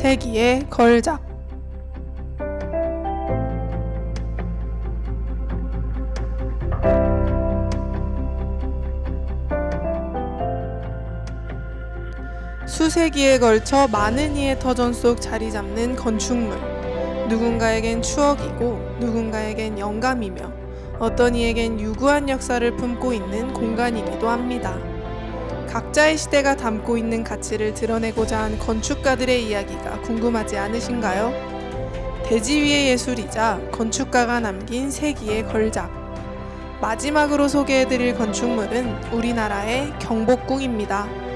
세기의 걸작. 수세기에 걸쳐 많은 이의 터전 속 자리 잡는 건축물. 누군가에겐 추억이고 누군가에겐 영감이며 어떤 이에겐 유구한 역사를 품고 있는 공간이기도 합니다. 각자의 시대가 담고 있는 가치를 드러내고자 한 건축가들의 이야기가 궁금하지 않으신가요? 대지 위의 예술이자 건축가가 남긴 세기의 걸작. 마지막으로 소개해드릴 건축물은 우리나라의 경복궁입니다.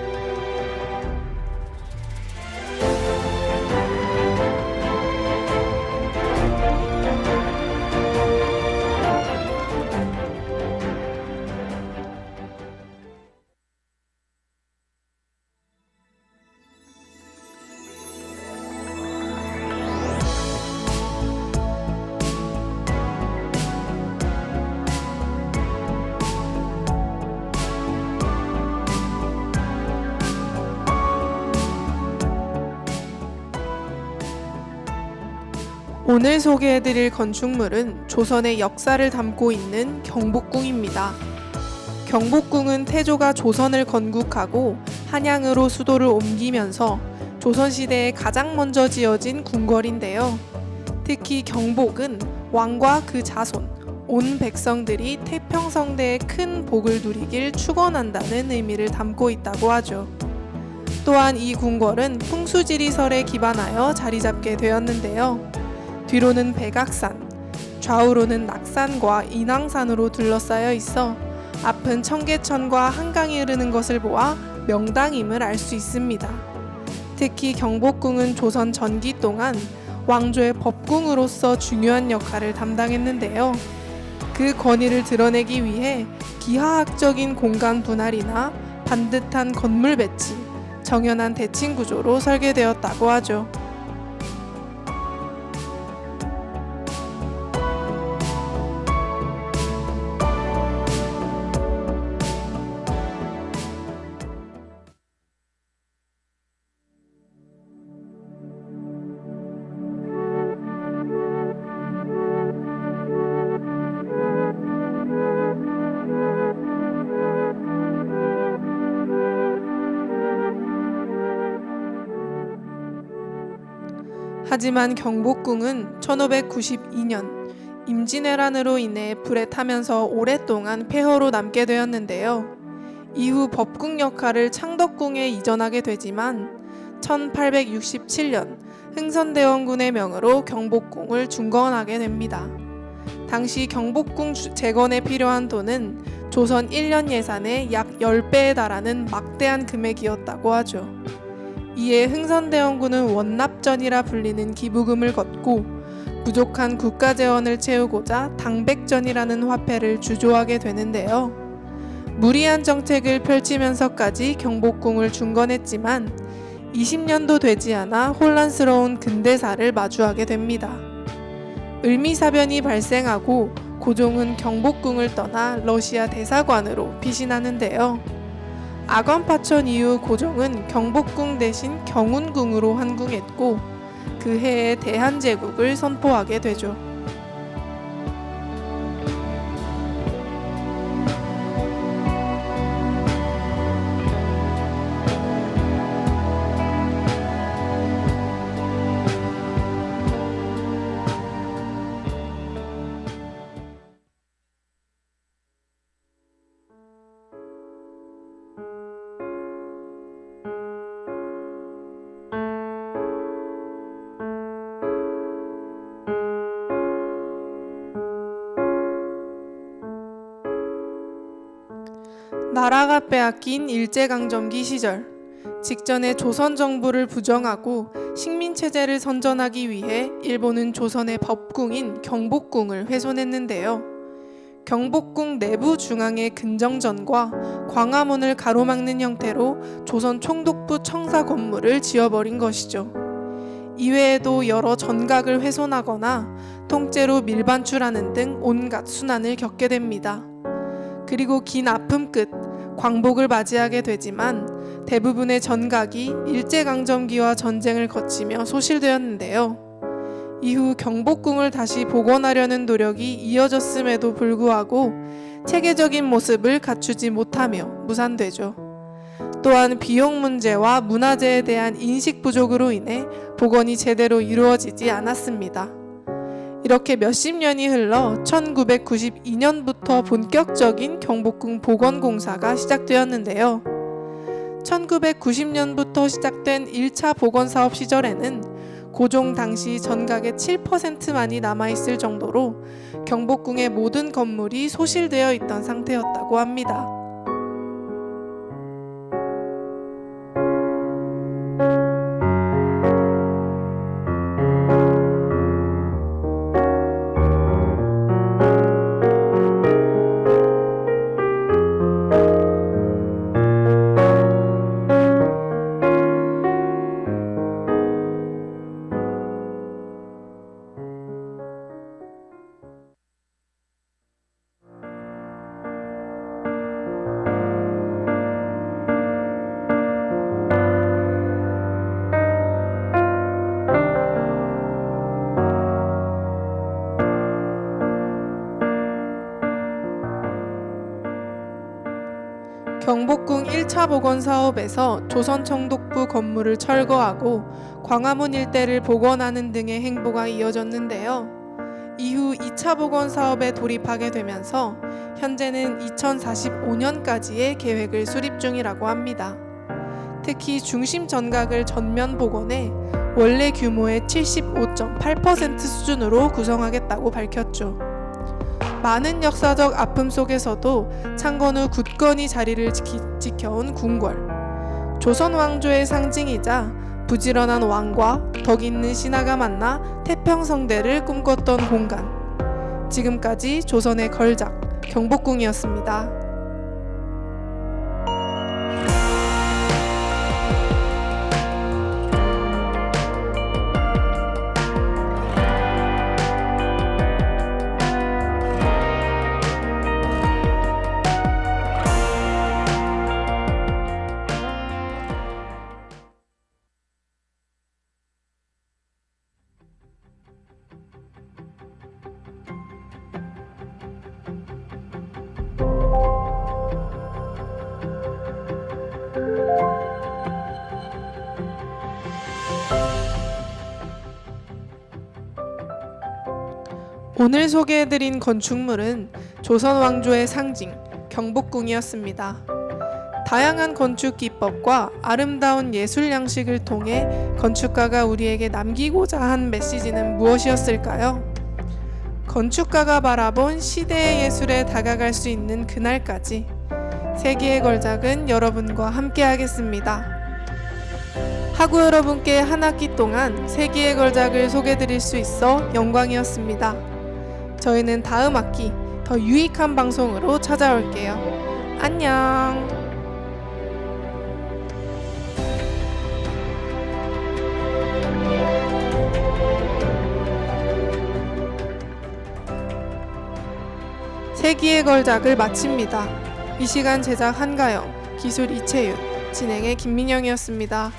오늘 소개해드릴 건축물은 조선의 역사를 담고 있는 경복궁입니다. 경복궁은 태조가 조선을 건국하고 한양으로 수도를 옮기면서 조선시대에 가장 먼저 지어진 궁궐인데요. 특히 경복은 왕과 그 자손, 온 백성들이 태평성대의 큰 복을 누리길 축원한다는 의미를 담고 있다고 하죠. 또한 이 궁궐은 풍수지리설에 기반하여 자리 잡게 되었는데요. 뒤로는 백악산, 좌우로는 낙산과 인왕산으로 둘러싸여 있어 앞은 청계천과 한강이 흐르는 것을 보아 명당임을 알 수 있습니다. 특히 경복궁은 조선 전기 동안 왕조의 법궁으로서 중요한 역할을 담당했는데요. 그 권위를 드러내기 위해 기하학적인 공간 분할이나 반듯한 건물 배치, 정연한 대칭 구조로 설계되었다고 하죠. 하지만 경복궁은 1592년 임진왜란으로 인해 불에 타면서 오랫동안 폐허로 남게 되었는데요. 이후 법궁 역할을 창덕궁에 이전하게 되지만 1867년 흥선대원군의 명으로 경복궁을 중건하게 됩니다. 당시 경복궁 재건에 필요한 돈은 조선 1년 예산의 약 10배에 달하는 막대한 금액이었다고 하죠. 이에 흥선대원군은 원납전이라 불리는 기부금을 걷고 부족한 국가재원을 채우고자 당백전이라는 화폐를 주조하게 되는데요. 무리한 정책을 펼치면서까지 경복궁을 중건했지만 20년도 되지 않아 혼란스러운 근대사를 마주하게 됩니다. 을미사변이 발생하고 고종은 경복궁을 떠나 러시아 대사관으로 피신하는데요. 아관파천 이후 고종은 경복궁 대신 경운궁으로 환궁했고 그 해에 대한제국을 선포하게 되죠. 나라가 빼앗긴 일제강점기 시절, 직전에 조선 정부를 부정하고 식민체제를 선전하기 위해 일본은 조선의 법궁인 경복궁을 훼손했는데요. 경복궁 내부 중앙에 근정전과 광화문을 가로막는 형태로 조선 총독부 청사 건물을 지어버린 것이죠. 이외에도 여러 전각을 훼손하거나 통째로 밀반출하는 등 온갖 순환을 겪게 됩니다. 그리고 긴 아픔 끝 광복을 맞이하게 되지만 대부분의 전각이 일제강점기와 전쟁을 거치며 소실되었는데요. 이후 경복궁을 다시 복원하려는 노력이 이어졌음에도 불구하고 체계적인 모습을 갖추지 못하며 무산되죠. 또한 비용 문제와 문화재에 대한 인식 부족으로 인해 복원이 제대로 이루어지지 않았습니다. 이렇게 몇십 년이 흘러 1992년부터 본격적인 경복궁 복원 공사가 시작되었는데요. 1990년부터 시작된 1차 복원 사업 시절에는 고종 당시 전각의 7%만이 남아있을 정도로 경복궁의 모든 건물이 소실되어 있던 상태였다고 합니다. 경복궁 1차 복원 사업에서 조선청독부 건물을 철거하고 광화문 일대를 복원하는 등의 행보가 이어졌는데요. 이후 2차 복원 사업에 돌입하게 되면서 현재는 2045년까지의 계획을 수립 중이라고 합니다. 특히 중심 전각을 전면 복원해 원래 규모의 75.8% 수준으로 구성하겠다고 밝혔죠. 많은 역사적 아픔 속에서도 창건 후 굳건히 자리를 지켜온 궁궐. 조선 왕조의 상징이자 부지런한 왕과 덕 있는 신하가 만나 태평성대를 꿈꿨던 공간. 지금까지 조선의 걸작 경복궁이었습니다. 오늘 소개해드린 건축물은 조선 왕조의 상징, 경복궁이었습니다. 다양한 건축 기법과 아름다운 예술 양식을 통해 건축가가 우리에게 남기고자 한 메시지는 무엇이었을까요? 건축가가 바라본 시대의 예술에 다가갈 수 있는 그날까지 세기의 걸작은 여러분과 함께 하겠습니다. 학우 여러분께 한 학기 동안 세기의 걸작을 소개해드릴 수 있어 영광이었습니다. 저희는 다음 학기 더 유익한 방송으로 찾아올게요. 안녕. 세기의 걸작을 마칩니다. 이 시간 제작 한가영, 기술 이채윤, 진행의 김민영이었습니다.